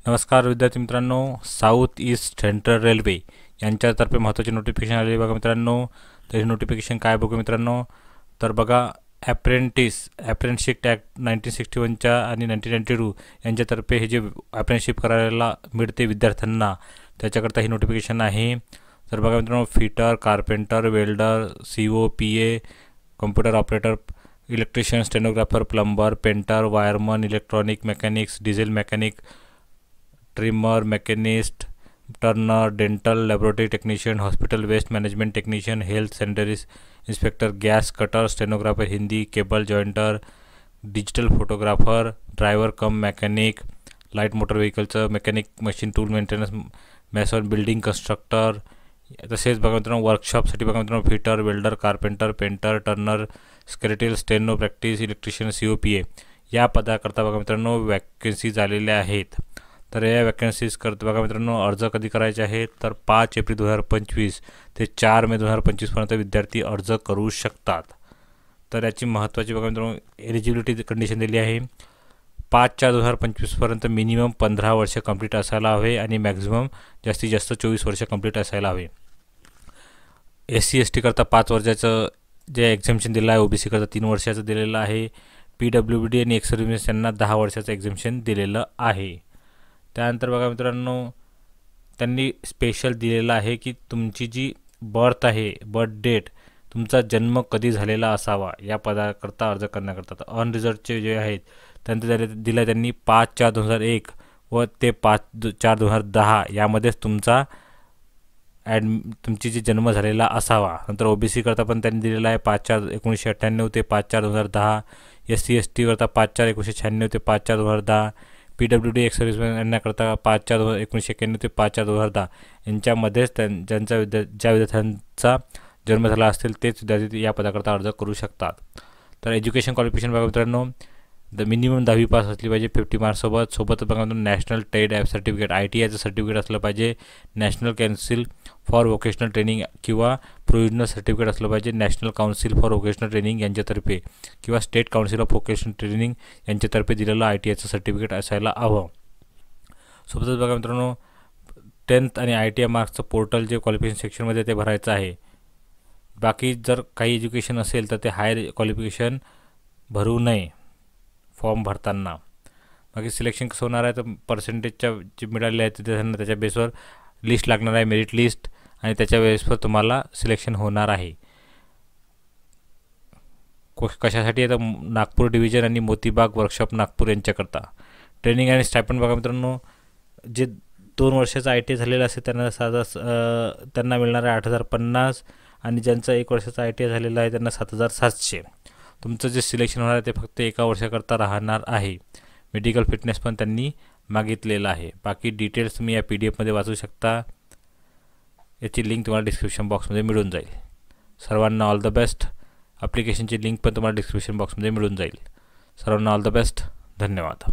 नमस्कार विद्यार्थी मित्रांनो, साऊथ ईस्ट सेंट्रल रेल्वे यांच्यातर्फे महत्त्वाची नोटिफिकेशन आली बघा मित्रांनो. तर हे नोटिफिकेशन काय बघू मित्रांनो, तर बघा अप्रेंटिसशिप ॲक्ट 1961च्या आणि 1992 यांच्यातर्फे हे जे अप्रेंटिसशिप करायला मिळते विद्यार्थ्यांना, त्याच्याकरता ही नोटिफिकेशन आहे. तर बघा मित्रांनो, fitter, carpenter, welder, CO, PA, computer operator, electrician, stenographer, plumber, painter, wireman, electronic mechanics, diesel mechanic, trimmer, machinist, turner, dental laboratory technician, hospital waste management technician, health sanitary inspector, gas cutter, stenographer Hindi, cable jointer, digital photographer, driver cum mechanic, light motor व्हेकलचं mechanic, machine tool maintenance, mason, building constructor. तसेच बघा मित्रांनो, वर्कशॉपसाठी बघा मित्रांनो, fitter, welder, carpenter, painter, turner, skeletal, steno practice, electrician, CO, PA या पदाकरता बघा मित्रांनो वॅकन्सी झालेल्या आहेत. तर या वॅकन्सीज करता बघा मित्रांनो, अर्ज कधी करायचे आहेत, तर 5 एप्रिल 2025 ते 4 मे 2025पर्यंत विद्यार्थी अर्ज करू शकतात. तर याची महत्त्वाची बघा मित्रांनो एलिजिबिलिटी कंडिशन दिली आहे. 5/4/2025पर्यंत मिनिमम 15 वर्ष कंप्लीट असायला हवे आणि मॅक्झिमम जास्तीत जास्त 24 वर्ष कंप्लीट असायला हवे. SC ST करता 5 वर्षाचं जे एक्झाम्शन दिलं आहे, OBC करता 3 वर्षाचं दिलेलं आहे. PWD आणि एक्स सर्व्हिस यांना 10 वर्षाचं एक्झाम्शन दिलेलं आहे. त्यानंतर बघा मित्रांनो, त्यांनी स्पेशल दिलेलं आहे की तुमची जी बर्थ आहे, बर्थ डेट, तुमचा जन्म कधी झालेला असावा या पदाकरता अर्ज करण्याकरता. तर अनरिझर्वचे जे आहेत त्यांचं दिलं त्यांनी 5/4/2001 व ते 5/4/2010 यामध्येच तुमची जी जन्म झालेला असावा. नंतर OBC करता पण त्यांनी दिलेला आहे 5/4/1998 ते 5/4/2010, SC ST करता 5/4/1996 ते 5/4/2010, PWD एक्स सर्व्हिसमॅन यांनाकरता 5/4/1991 ते 5/4/2010 यांच्यामध्येच ज्या विद्यार्थ्यांचा जन्म झाला असेल तेच विद्यार्थी या पदाकरता अर्ज करू शकतात. तर एज्युकेशन क्वालिफिकेशन बघा मित्रांनो, मिनिमम 10वी पास असली पाहिजे 50 मार्क्ससोबतच बघा मित्रांनो नॅशनल ट्रेड ॲप सर्टिफिकेट, ITIचं सर्टिफिकेट असलं पाहिजे, national council for vocational training किंवा प्रोव्हिजनल सर्टिफिकेट असलं पाहिजे national council for vocational training यांच्यातर्फे किंवा state council of vocational training यांच्यातर्फे दिलेलं ITIचं सर्टिफिकेट असायला हवं. सोबतच बघा मित्रांनो, 10th आणि ITI मार्क्सचं पोर्टल जे क्वालिफिकेशन सेक्शनमध्ये ते भरायचं आहे. बाकी जर काही एज्युकेशन असेल तर ते हायर क्वालिफिकेशन भरू नये फॉर्म भरताना. बाकी सिलेक्शन कसं होणार आहे, तर पर्सेंटेजच्या जे मिळाले आहेत त्यांना त्याच्या बेसवर लिस्ट लागणार आहे, मेरिट लिस्ट, आणि त्याच्या बेसवर तुम्हाला सिलेक्शन होणार आहे. कशासाठी आहे तर नागपूर डिव्हिजन आणि मोतीबाग वर्कशॉप नागपूर यांच्याकरता. ट्रेनिंग आणि स्टायपंड बघा मित्रांनो, जे 2 वर्षाचा ITI झालेला असेल त्यांना मिळणार आहे 8,050 आणि ज्यांचा 1 वर्षाचा ITI झालेला आहे त्यांना 7,700. तुमचं जे सिलेक्शन होणार आहे ते फक्त 1 वर्षाकरता राहणार आहे. मेडिकल फिटनेस पण त्यांनी मागितलेलं आहे. बाकी डिटेल्स तुम्ही या PDF मध्ये वाचू शकता. याची लिंक तुम्हाला डिस्क्रिप्शन बॉक्समध्ये मिळून जाईल. सर्वांना ऑल द बेस्ट. ॲप्लिकेशनची लिंक पण तुम्हाला डिस्क्रिप्शन बॉक्समध्ये मिळून जाईल. सर्वांना ऑल द बेस्ट. धन्यवाद.